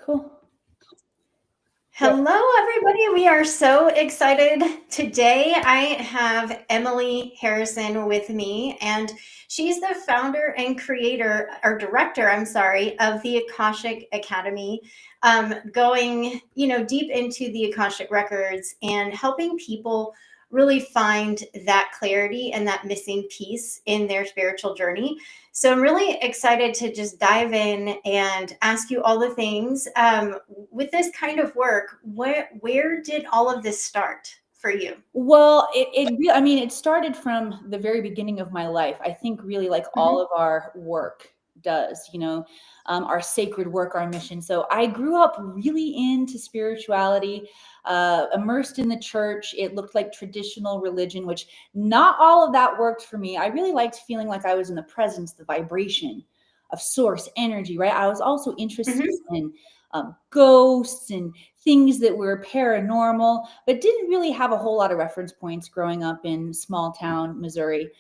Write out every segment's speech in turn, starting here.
Cool. Hello, everybody. We are so excited. Today, I have Emily Harrison with me, and she's the founder and creator, or director, I'm sorry, of the Akashic Academy, going, deep into the Akashic Records and helping people really find that clarity and that missing piece in their spiritual journey. So I'm really excited to just dive in and ask you all the things. With this kind of work, where did all of this start for you? Well, it started from the very beginning of my life. I think really like all of our work does, our sacred work, our mission. So I grew up really into spirituality, immersed in the church. It looked like traditional religion, which not all of that worked for me. I really liked feeling like I was in the presence, the vibration of source energy, right? I was also interested in ghosts and things that were paranormal, but didn't really have a whole lot of reference points growing up in small town Missouri.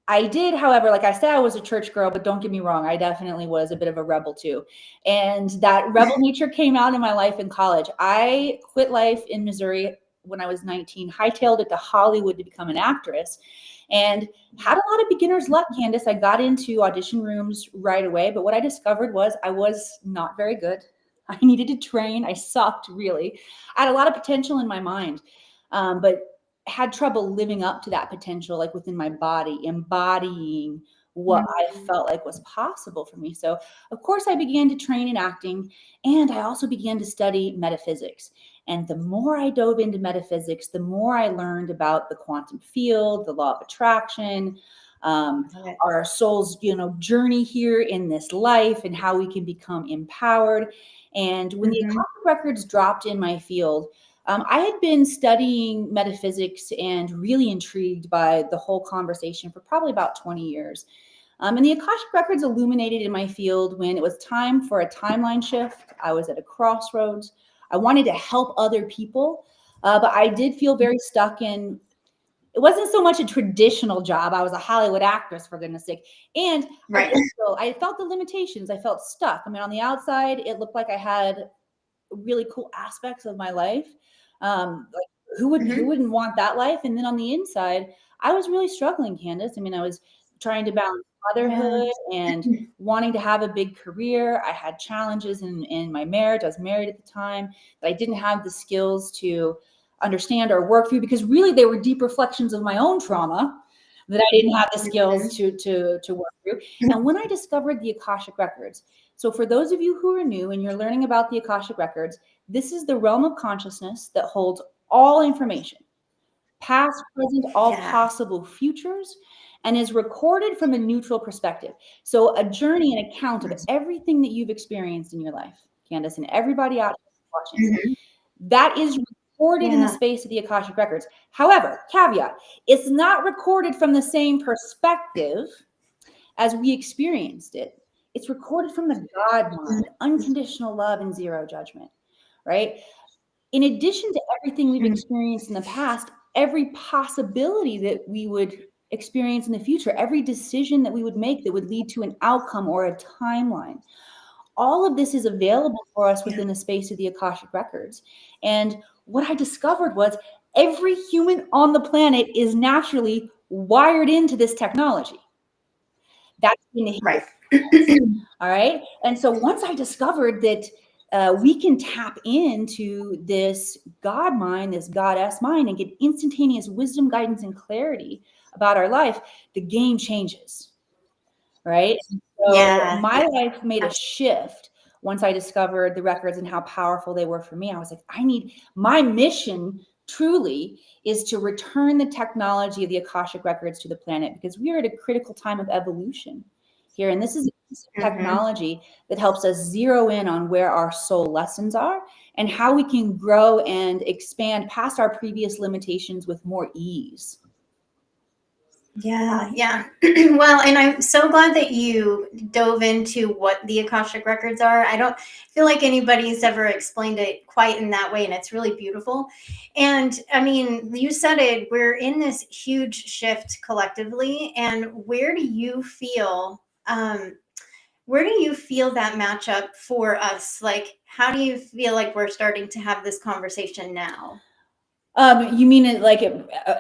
I did, however, like I said, I was a church girl, but don't get me wrong, I definitely was a bit of a rebel too. And that rebel nature came out in my life in college. I quit life in Missouri when I was 19, hightailed it to Hollywood to become an actress, and had a lot of beginner's luck, Candace. I got into audition rooms right away, but what I discovered was I was not very good. I needed to train. I sucked, really. I had a lot of potential in my mind, but had trouble living up to that potential, like within my body, embodying what I felt like was possible for me. So, of course, I began to train in acting, and I also began to study metaphysics. And the more I dove into metaphysics, the more I learned about the quantum field, the law of attraction, our soul's, journey here in this life, and how we can become empowered. And when the Akashic Records dropped in my field, I had been studying metaphysics and really intrigued by the whole conversation for probably about 20 years. And the Akashic Records illuminated in my field when it was time for a timeline shift. I was at a crossroads. I wanted to help other people, but I did feel very stuck in, it wasn't so much a traditional job. I was a Hollywood actress, for goodness sake. And I felt the limitations. I felt stuck. I mean, on the outside, it looked like I had really cool aspects of my life. Like who wouldn't want that life? And then on the inside, I was really struggling, Candace. I mean, I was trying to balance motherhood and wanting to have a big career. I had challenges in my marriage. I was married at the time, but I didn't have the skills to understand or work through, because really they were deep reflections of my own trauma that I didn't have the skills to work through. And when I discovered the Akashic Records, so for those of you who are new and you're learning about the Akashic Records, this is the realm of consciousness that holds all information, past, present, all possible futures, and is recorded from a neutral perspective. So a journey, an account of everything that you've experienced in your life, Candace, and everybody out there watching, that is recorded in the space of the Akashic Records. However, caveat, it's not recorded from the same perspective as we experienced it. It's recorded from the God mind, unconditional love and zero judgment, right? In addition to everything we've experienced in the past, every possibility that we would experience in the future, every decision that we would make that would lead to an outcome or a timeline, all of this is available for us within the space of the Akashic Records. And what I discovered was every human on the planet is naturally wired into this technology. That's Right. All right. And so once I discovered that we can tap into this God mind, this goddess mind, and get instantaneous wisdom, guidance, and clarity about our life, the game changes. Right. So my life made a shift once I discovered the records and how powerful they were for me. I was like, my mission truly is to return the technology of the Akashic Records to the planet, because we are at a critical time of evolution here. And this is technology that helps us zero in on where our soul lessons are and how we can grow and expand past our previous limitations with more ease. Yeah. Well, and I'm so glad that you dove into what the Akashic Records are. I don't feel like anybody's ever explained it quite in that way, and it's really beautiful. And I mean, you said it, we're in this huge shift collectively, and where do you feel Where do you feel that matchup for us? Like, how do you feel like we're starting to have this conversation now? You mean it like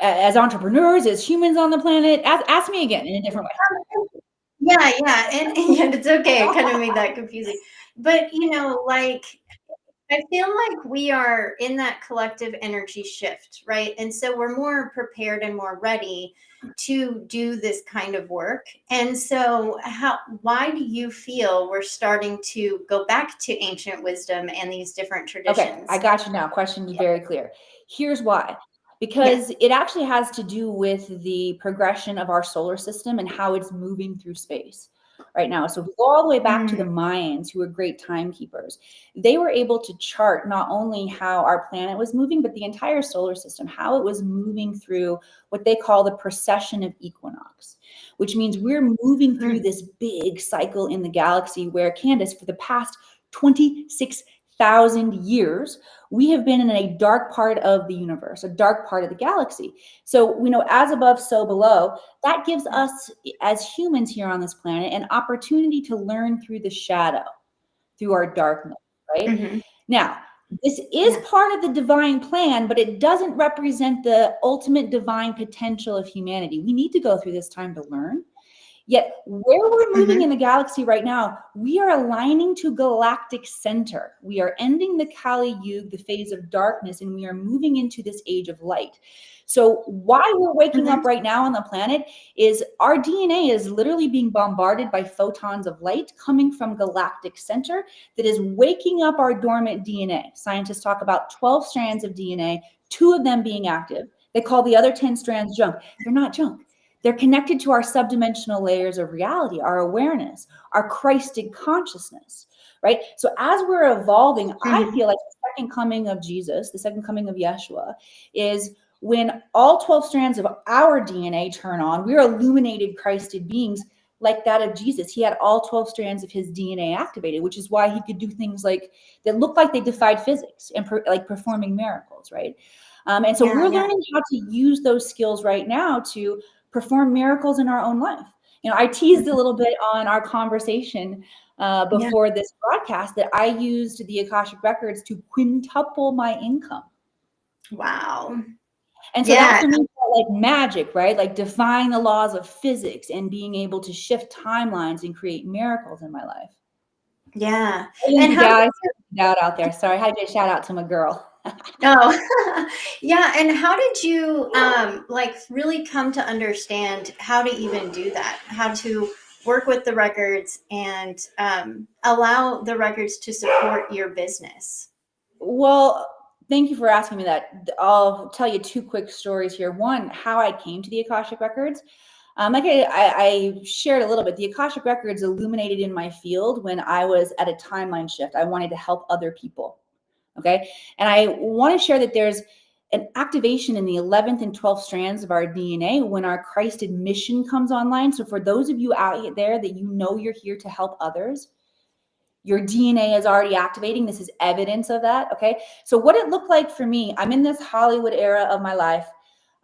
as entrepreneurs, as humans on the planet? Ask me again in a different Yeah, yeah, and it's okay. I kind of made that confusing, but like I feel like we are in that collective energy shift, right? And so we're more prepared and more ready to do this kind of work. And so why do you feel we're starting to go back to ancient wisdom and these different Okay, I traditions? got you now. Question is very clear. Here's why. Yeah. Because it actually has to do with the progression of our solar system and how it's moving through space right now. So if we go all the way back to the Mm, Mayans, who were great timekeepers, they were able to chart not only how our planet was moving, but the entire solar system, how it was moving through what they call the precession of equinox, which means we're moving through mm, this big cycle in the galaxy where, Candace, for the past 26,000 years, we have been in a dark part of the universe, a dark part of the galaxy. So we know as above, so below. That gives us, as humans here on this planet, an opportunity to learn through the shadow, through our darkness, right? mm-hmm. Now, this is Yeah. part of the divine plan, but it doesn't represent the ultimate divine potential of humanity. We need to go through this time to learn. Yet, where we're moving in Mm-hmm. the galaxy right now, we are aligning to galactic center. We are ending the Kali Yuga, the phase of darkness, and we are moving into this age of light. So, why we're waking Mm-hmm. up right now on the planet is our DNA is literally being bombarded by photons of light coming from galactic center that is waking up our dormant DNA. Scientists talk about 12 strands of DNA, 2 of them being active. They call the other 10 strands junk. They're not junk. They're connected to our subdimensional layers of reality, our awareness, our Christed consciousness, right? So as we're evolving, I Mm-hmm. feel like the second coming of Jesus, the second coming of Yeshua, is when all 12 strands of our DNA turn on. We're illuminated Christed beings like that of Jesus. He had all 12 strands of his DNA activated, which is why he could do things like that looked like they defied physics and like performing miracles, right? And so Yeah, we're yeah, learning how to use those skills right now to perform miracles in our own life. I teased a little bit on our conversation yeah. before this broadcast that I used the Akashic Records to quintuple my income. Wow. And so that Yeah, for me felt like magic, right? Like defying the laws of physics and being able to shift timelines and create miracles in my life. yeah. Hey, And Lindsay how Dow, out there. Sorry, I had to shout out to my girl. Oh, yeah. And how did you like really come to understand how to even do that? How to work with the records and allow the records to support your business? Well, thank you for asking me that. I'll tell you 2 quick stories here. One, how I came to the Akashic Records. Like I shared a little bit, the Akashic Records illuminated in my field when I was at a timeline shift. I wanted to help other people. Okay. And I want to share that there's an activation in the 11th and 12th strands of our DNA when our Christed mission comes online. So for those of you out there that you're here to help others, your DNA is already activating. This is evidence of that. Okay. So, what it looked like for me, I'm in this Hollywood era of my life.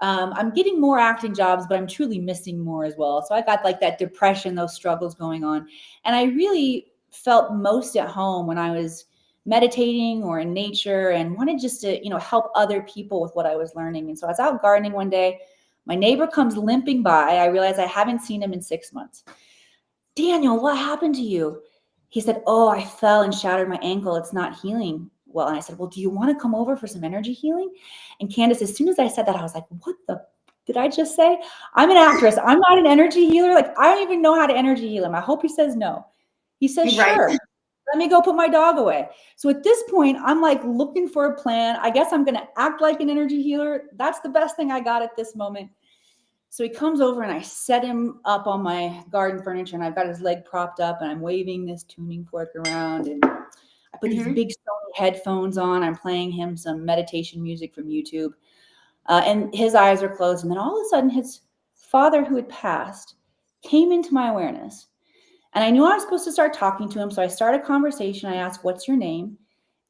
I'm getting more acting jobs, but I'm truly missing more as well. So, I got like that depression, those struggles going on. And I really felt most at home when I was meditating or in nature and wanted just to, help other people with what I was learning. And so, I was out gardening one day. My neighbor comes limping by. I realize I haven't seen him in 6 months. Daniel, what happened to you? He said, oh, I fell and shattered my ankle. It's not healing well. And I said, well, do you want to come over for some energy healing? And Candace, as soon as I said that, I was like, what the did I just say? I'm an actress. I'm not an energy healer. Like, I don't even know how to energy heal him. I hope he says no. He says, Right. sure. Let me go put my dog away. So at this point, I'm like looking for a plan. I guess I'm going to act like an energy healer. That's the best thing I got at this moment. So he comes over and I set him up on my garden furniture and I've got his leg propped up and I'm waving this tuning fork around and I put these Mm-hmm. big Sony headphones on. I'm playing him some meditation music from YouTube. And his eyes are closed. And then all of a sudden his father who had passed came into my awareness. And I knew I was supposed to start talking to him. So I start a conversation. I ask, what's your name?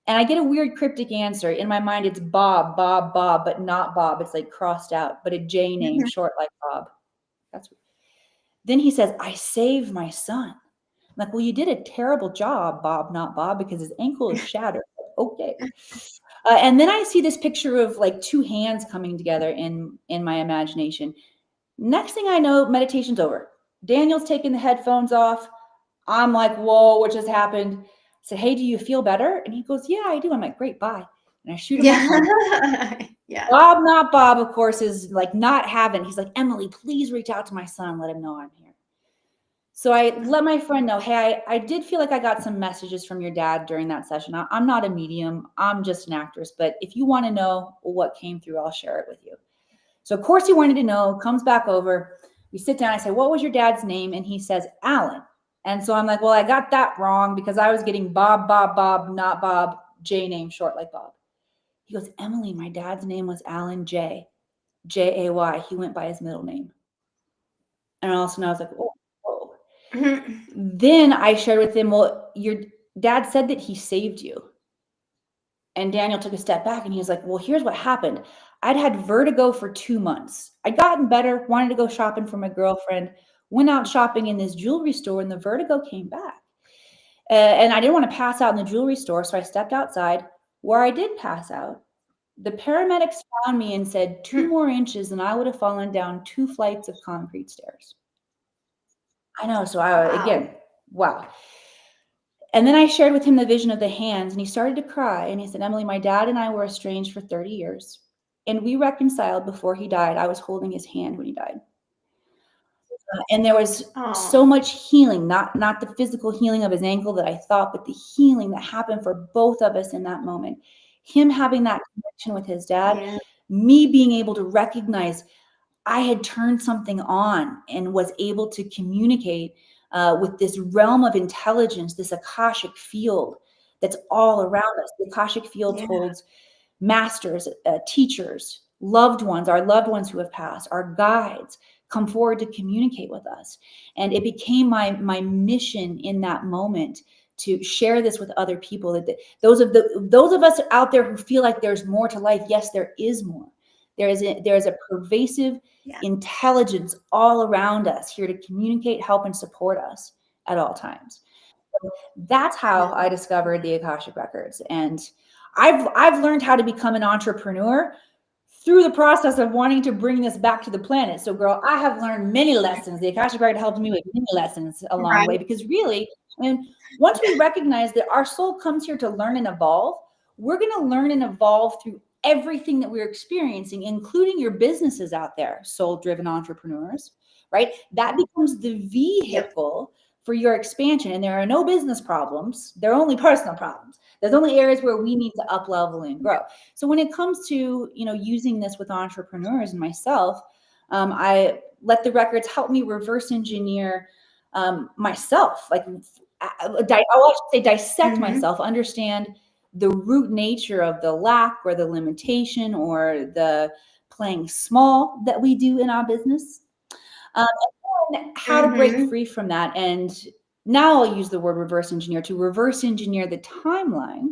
And I get a weird cryptic answer. In my mind, it's Bob, Bob, Bob, but not Bob. It's like crossed out, but a J name, short like Bob. That's Then he says, I saved my son. like, well, you did a terrible job, Bob, not Bob, because his ankle is shattered. Okay. And then I see this picture of like two hands coming together in my imagination. Next thing I know, meditation's over. Daniel's taking the headphones off. I'm like, whoa, what just happened? I said, hey, do you feel better? And he goes, yeah, I do. I'm like, great, bye. And I shoot him my phone. Yeah. Bob, not Bob, of course, is like not having. He's like, Emily, please reach out to my son and let him know I'm here. So I let my friend know, hey, I did feel like I got some messages from your dad during that session. I'm not a medium. I'm just an actress. But if you want to know what came through, I'll share it with you. So, of course, he wanted to know, comes back over. We sit down. I say, what was your dad's name? And he says, Alan. And so I'm like, well, I got that wrong because I was getting Bob, not Bob, J name short like Bob. He goes, Emily, my dad's name was Alan J. J-A-Y. He went by his middle name. And all of a sudden I was like, oh, whoa. Then I shared with him, well, your dad said that he saved you. And Daniel took a step back and he was like, well, here's what happened. I'd had vertigo for 2 months. I'd gotten better, wanted to go shopping for my girlfriend, went out shopping in this jewelry store and the vertigo came back. And I didn't want to pass out in the jewelry store. So I stepped outside where I did pass out. The paramedics found me and said 2 more inches and I would have fallen down 2 flights of concrete stairs. I know. So again, wow. And then I shared with him the vision of the hands and he started to cry. And he said, Emily, my dad and I were estranged for 30 years. And we reconciled before he died. I was holding his hand when he died. And there was so much healing, not the physical healing of his ankle that I thought, but the healing that happened for both of us in that moment. Him having that connection with his dad, me being able to recognize I had turned something on and was able to communicate with this realm of intelligence, this Akashic field that's all around us. The Akashic field holds masters, teachers, loved ones, our loved ones who have passed, our guides come forward to communicate with us. And it became my mission in that moment to share this with other people. That those of us out there who feel like there's more to life, yes, there is more. There is a pervasive intelligence all around us here to communicate, help, and support us at all times. So that's how I discovered the Akashic Records. And I've learned how to become an entrepreneur through the process of wanting to bring this back to the planet. So, girl, I have learned many lessons. The Akashic Record helped me with many lessons along the way, because really, I mean, once we recognize that our soul comes here to learn and evolve, we're going to learn and evolve through everything that we're experiencing, including your businesses out there, soul-driven entrepreneurs, right? That becomes the vehicle for your expansion. And there are no business problems. There are only personal problems. There's only areas where we need to up level and grow. So when it comes to, using this with entrepreneurs and myself, I let the records help me reverse engineer myself. Like I should say dissect myself, understand the root nature of the lack or the limitation or the playing small that we do in our business. And how to break free from that. And now I'll use the word reverse engineer to reverse engineer the timeline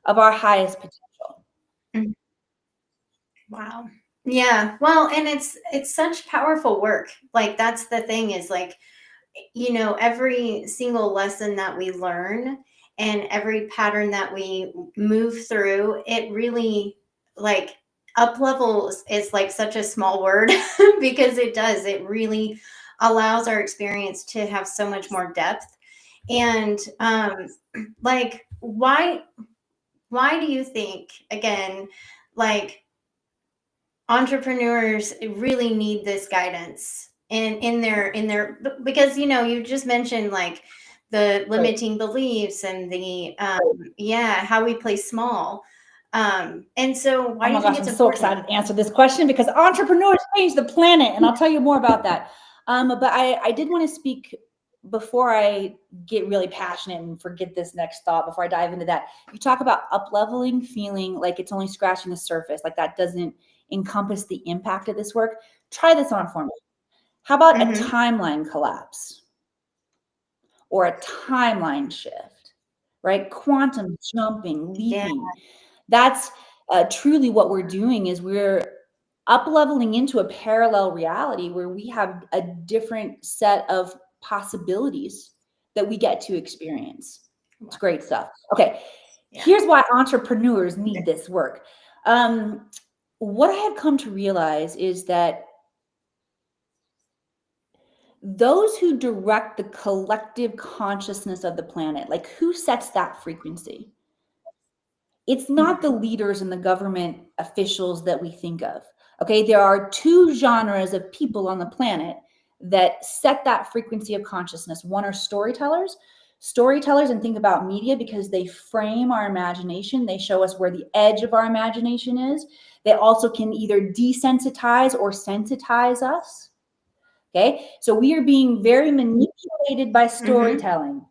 of our highest potential. Wow. Yeah. Well, and it's such powerful work. Like, that's the thing is, like, every single lesson that we learn and every pattern that we move through, it really, like, up levels is like such a small word because it really allows our experience to have so much more depth. And like, why do you think, again, like, entrepreneurs really need this guidance in their because you just mentioned, like, the limiting beliefs and the how we play small, and so why do you think it's I'm so excited to answer this question, because entrepreneurs change the planet, and I'll tell you more about that. But I did want to speak before I get really passionate and forget this next thought. Before I dive into that, you talk about up leveling, feeling like it's only scratching the surface, like that doesn't encompass the impact of this work. Try this on for me. How about a timeline collapse or a timeline shift, right? Quantum jumping, leaping. That's truly what we're doing, is we're up leveling into a parallel reality where we have a different set of possibilities that we get to experience. It's great stuff. Okay. Yeah. Here's why entrepreneurs need this work. What I have come to realize is that those who direct the collective consciousness of the planet, like who sets that frequency? It's not the leaders and the government officials that we think of. Okay, there are two genres of people on the planet that set that frequency of consciousness. One are storytellers. Storytellers, and think about media because they frame our imagination. They show us where the edge of our imagination is. They also can either desensitize or sensitize us. Okay, so we are being very manipulated by storytelling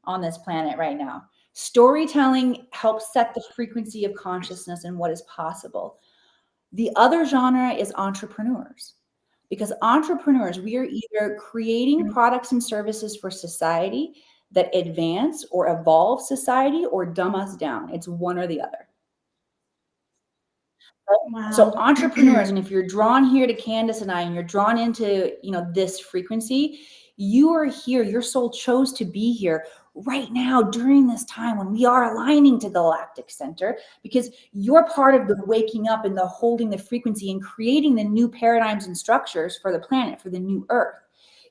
on this planet right now. Storytelling helps set the frequency of consciousness and what is possible. The other genre is entrepreneurs, because entrepreneurs, we are either creating products and services for society that advance or evolve society or dumb us down. It's one or the other. Wow. So entrepreneurs, and if you're drawn here to Candace and I, and you're drawn into, this frequency, you are here. Your soul chose to be here right now during this time when we are aligning to galactic center, because you're part of the waking up and the holding the frequency and creating the new paradigms and structures for the planet, for the new earth.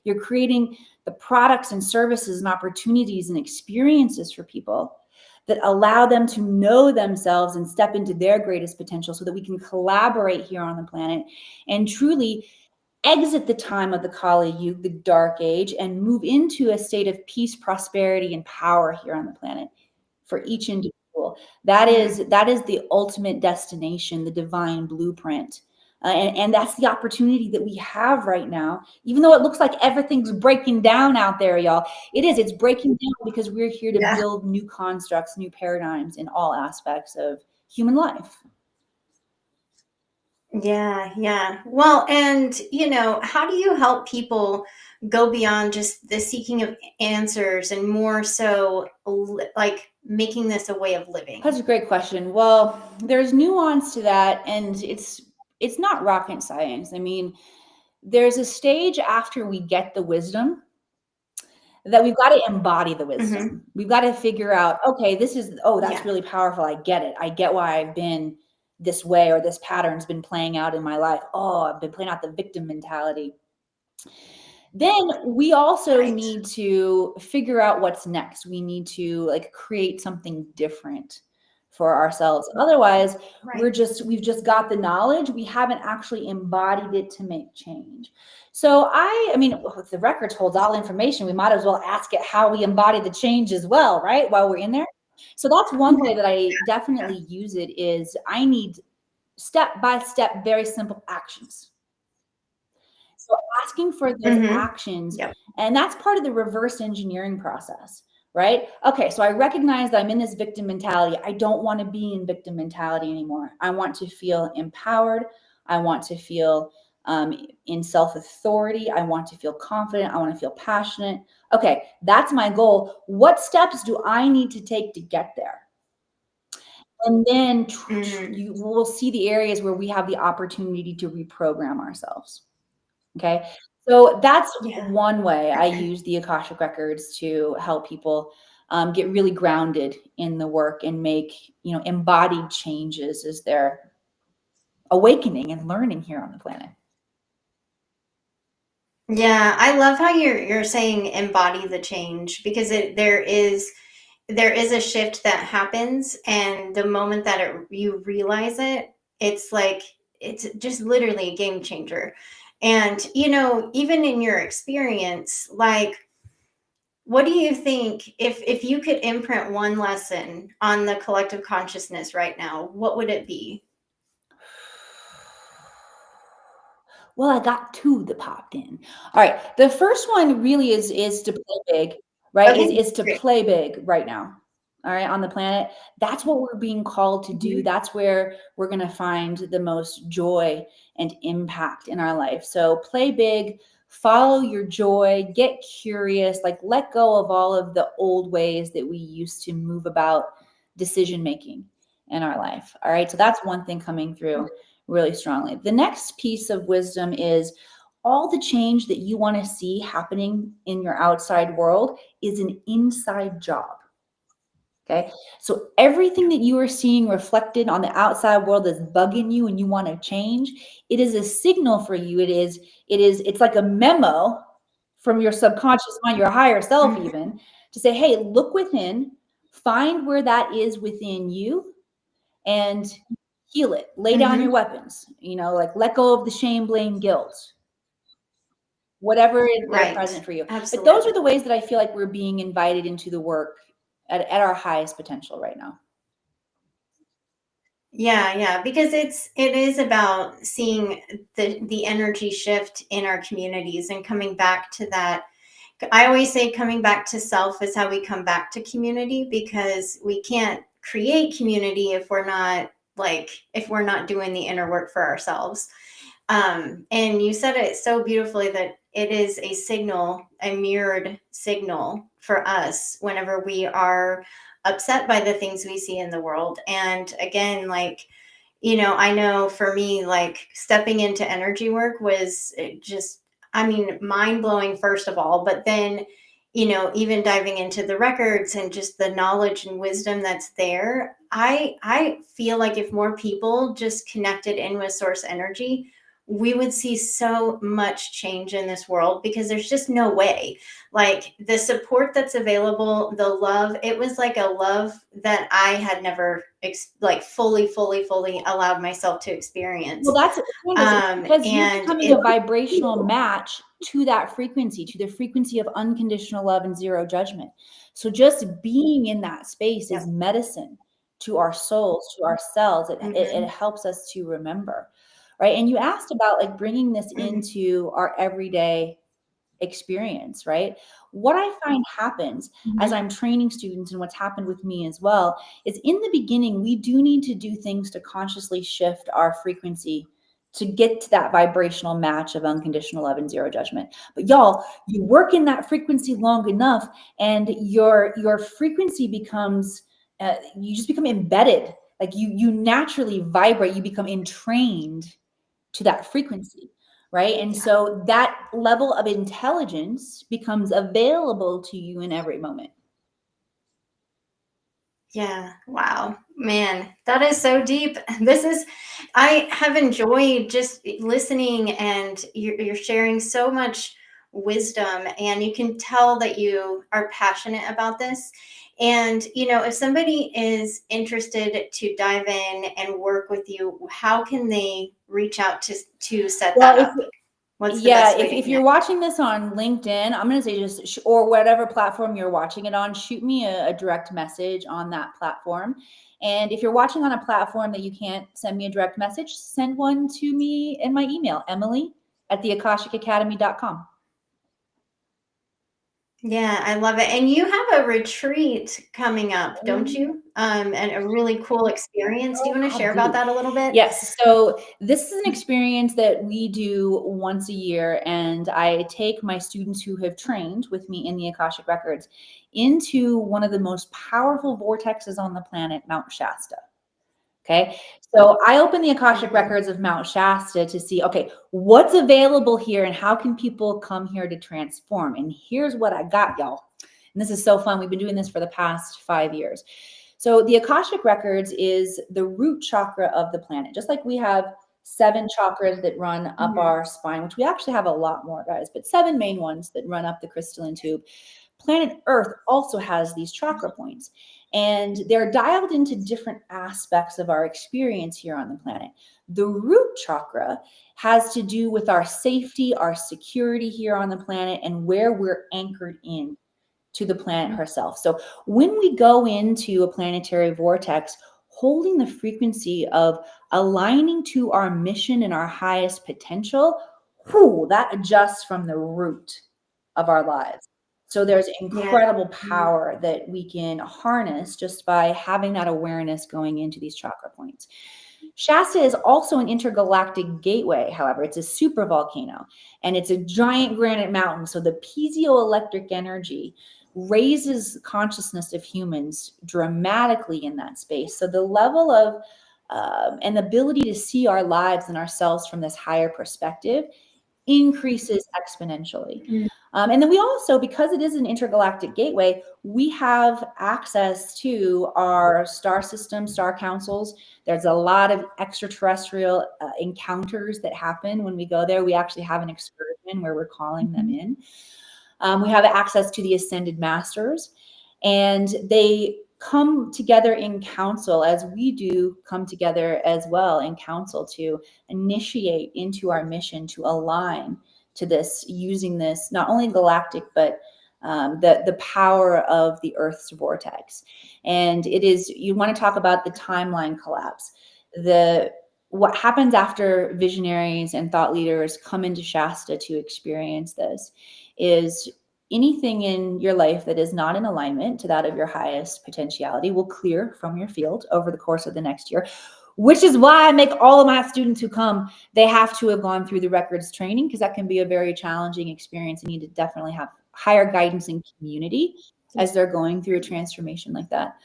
You're creating the products and services and opportunities and experiences for people that allow them to know themselves and step into their greatest potential so that we can collaborate here on the planet and truly exit the time of the Kali Yuga, the dark age, and move into a state of peace, prosperity, and power here on the planet for each individual. That is the ultimate destination, the divine blueprint. And that's the opportunity that we have right now, even though it looks like everything's breaking down out there, y'all. It's breaking down because we're here to build new constructs, new paradigms in all aspects of human life. Yeah. Well, and how do you help people go beyond just the seeking of answers and more so like making this a way of living? That's a great question. Well, there's nuance to that, and it's not rocket science. I mean, there's a stage after we get the wisdom that we've got to embody the wisdom. We've got to figure out, okay, that's really powerful. I get it. I get why I've been this way, or this pattern's been playing out in my life. Oh, I've been playing out the victim mentality. Then we also need to figure out what's next. We need to create something different for ourselves. Otherwise, we've just got the knowledge. We haven't actually embodied it to make change. So if the records holds all information, we might as well ask it how we embody the change as well, right? While we're in there. So that's one way that I definitely use it is I need step-by-step, very simple actions. So asking for those actions, and that's part of the reverse engineering process, right? Okay, so I recognize that I'm in this victim mentality. I don't want to be in victim mentality anymore. I want to feel empowered. I want to feel in self-authority. I want to feel confident. I want to feel passionate. Okay, that's my goal. What steps do I need to take to get there? And then you will see the areas where we have the opportunity to reprogram ourselves. Okay, so that's one way I use the Akashic Records to help people get really grounded in the work and make embodied changes as they're awakening and learning here on the planet. Yeah, I love how you're saying embody the change, because there is a shift that happens, and the moment that you realize it, it's just literally a game changer. And even in your experience, what do you think, if you could imprint one lesson on the collective consciousness right now, what would it be? Well, I got two that popped in. All right. The first one really is to play big, right? Okay, is to play big right now. All right. On the planet. That's what we're being called to do. That's where we're going to find the most joy and impact in our life. So play big, follow your joy, get curious, let go of all of the old ways that we used to move about decision making in our life. All right. So that's one thing coming through really strongly. The next piece of wisdom is all the change that you want to see happening in your outside world is an inside job. Okay. So everything that you are seeing reflected on the outside world that's bugging you and you want to change, it is a signal for you. It's like a memo from your subconscious mind, your higher self, even to say, hey, look within, find where that is within you and heal it. Lay down your weapons, like let go of the shame, blame, guilt, whatever is there present for you. Absolutely. But those are the ways that I feel like we're being invited into the work at our highest potential right now. Yeah, because it is about seeing the energy shift in our communities and coming back to that. I always say coming back to self is how we come back to community, because we can't create community if we're not doing the inner work for ourselves. And you said it so beautifully that it is a signal, a mirrored signal for us whenever we are upset by the things we see in the world. And again, I know for me, stepping into energy work was just, mind blowing, first of all, but then, even diving into the records and just the knowledge and wisdom that's there, I feel like if more people just connected in with source energy, we would see so much change in this world, because there's just no way. Like the support that's available, the love, it was like a love that I had never fully allowed myself to experience. Well, that's because you're becoming a vibrational match to that frequency, to the frequency of unconditional love and zero judgment. So just being in that space is medicine to our souls, to our cells. It helps us to remember. Right. And you asked about bringing this into our everyday experience, right? What I find happens as I'm training students, and what's happened with me as well, is in the beginning, we do need to do things to consciously shift our frequency to get to that vibrational match of unconditional love and zero judgment. But y'all, you work in that frequency long enough and your frequency becomes, you just become embedded. Like you naturally vibrate, you become entrained to that frequency, right? And so that level of intelligence becomes available to you in every moment. Yeah. Wow, man, that is so deep. I have enjoyed just listening, and you're sharing so much wisdom, and you can tell that you are passionate about this. And, if somebody is interested to dive in and work with you, how can they reach out to set that up? What's the best way to if you're watching this on LinkedIn, I'm going to say just, or whatever platform you're watching it on, shoot me a direct message on that platform. And if you're watching on a platform that you can't send me a direct message, send one to me in my email, emily@theakashicacademy.com. Yeah, I love it. And you have a retreat coming up, don't you? And a really cool experience. Do you want to share about that a little bit? Yes. So this is an experience that we do once a year, and I take my students who have trained with me in the Akashic Records into one of the most powerful vortexes on the planet, Mount Shasta. Okay. So I open the Akashic Records of Mount Shasta to see, okay, what's available here and how can people come here to transform? And here's what I got, y'all. And this is so fun. We've been doing this for the past 5 years. So the Akashic Records is the root chakra of the planet. Just like we have 7 chakras that run up our spine, which we actually have a lot more, guys, but 7 main ones that run up the crystalline tube. Planet Earth also has these chakra points, and they're dialed into different aspects of our experience here on the planet. The root chakra has to do with our safety, our security here on the planet, and where we're anchored in to the planet herself. So when we go into a planetary vortex, holding the frequency of aligning to our mission and our highest potential, that adjusts from the root of our lives. So there's incredible power that we can harness just by having that awareness going into these chakra points. Shasta is also an intergalactic gateway. However, it's a super volcano and it's a giant granite mountain. So the piezoelectric energy raises consciousness of humans dramatically in that space. So the level of and the ability to see our lives and ourselves from this higher perspective increases exponentially. And then we also, because it is an intergalactic gateway, we have access to our star system, star councils. There's a lot of extraterrestrial encounters that happen when we go there. We actually have an excursion where we're calling them in. We have access to the ascended masters, and they come together in council, as we do come together as well in council, to initiate into our mission to align to this, using this not only galactic, but the power of the Earth's vortex. And it is, you want to talk about the timeline collapse. What happens after visionaries and thought leaders come into Shasta to experience this is anything in your life that is not in alignment to that of your highest potentiality will clear from your field over the course of the next year, which is why I make all of my students who come, they have to have gone through the records training, because that can be a very challenging experience. You need to definitely have higher guidance and community as they're going through a transformation like that.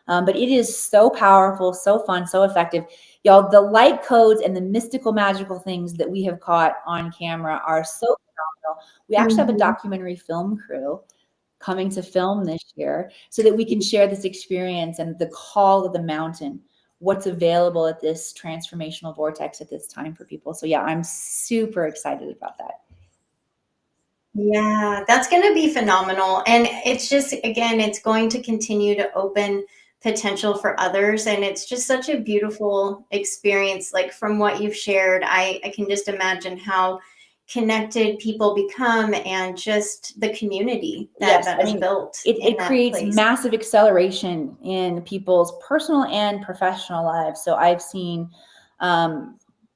But it is so powerful, so fun, so effective. Y'all, the light codes and the mystical, magical things that we have caught on camera are so phenomenal. We actually have a documentary film crew coming to film this year so that we can share this experience and the call of the mountain, what's available at this transformational vortex at this time for people. So yeah, I'm super excited about that. Yeah, that's going to be phenomenal. And it's just, again, it's going to continue to open potential for others. And it's just such a beautiful experience. Like from what you've shared, I can just imagine how connected people become, and just the community that is built. It creates massive acceleration in people's personal and professional lives. So I've seen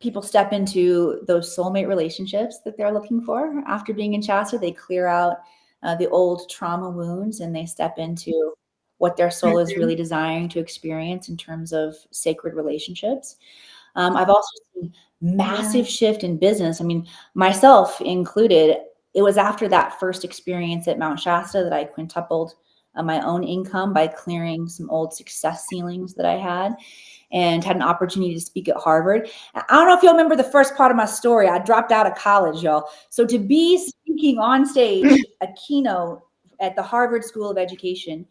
people step into those soulmate relationships that they're looking for after being in Shasta. They clear out the old trauma wounds, and they step into what their soul is really desiring to experience in terms of sacred relationships. I've also seen massive shift in business. I mean, myself included. It was after that first experience at Mount Shasta that I quintupled my own income by clearing some old success ceilings that I had, and had an opportunity to speak at Harvard. I don't know if y'all remember the first part of my story. I dropped out of college, y'all. So to be speaking on stage, a keynote at the Harvard School of Education,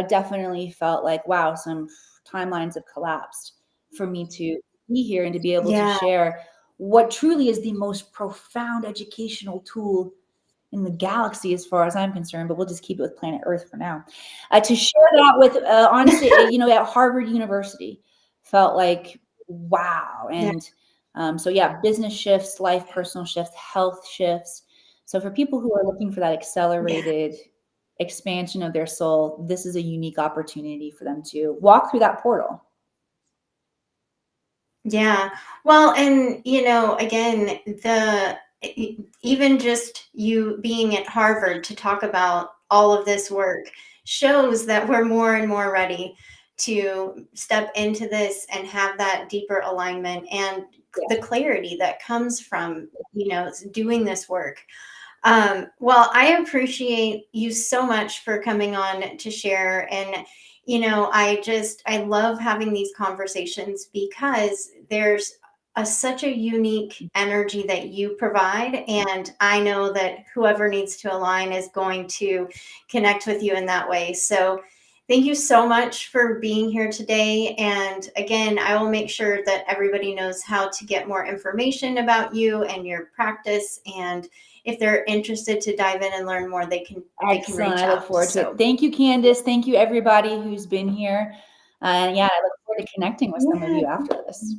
definitely felt like, wow, some timelines have collapsed for me to be here and to be able to share what truly is the most profound educational tool in the galaxy, as far as I'm concerned, but we'll just keep it with planet Earth for now. To share that with, honestly, at Harvard University, felt like, wow. And so yeah, business shifts, life, personal shifts, health shifts. So for people who are looking for that accelerated expansion of their soul, this is a unique opportunity for them to walk through that portal. Yeah. Well, and again, even just you being at Harvard to talk about all of this work shows that we're more and more ready to step into this and have that deeper alignment and the clarity that comes from, doing this work. Well, I appreciate you so much for coming on to share. And, I love having these conversations because there's such a unique energy that you provide. And I know that whoever needs to align is going to connect with you in that way. So thank you so much for being here today. And again, I will make sure that everybody knows how to get more information about you and your practice. And if they're interested to dive in and learn more, they can reach out. I look forward to it. Thank you, Candace. Thank you, everybody who's been here. Yeah, I look forward to connecting with some of you after this.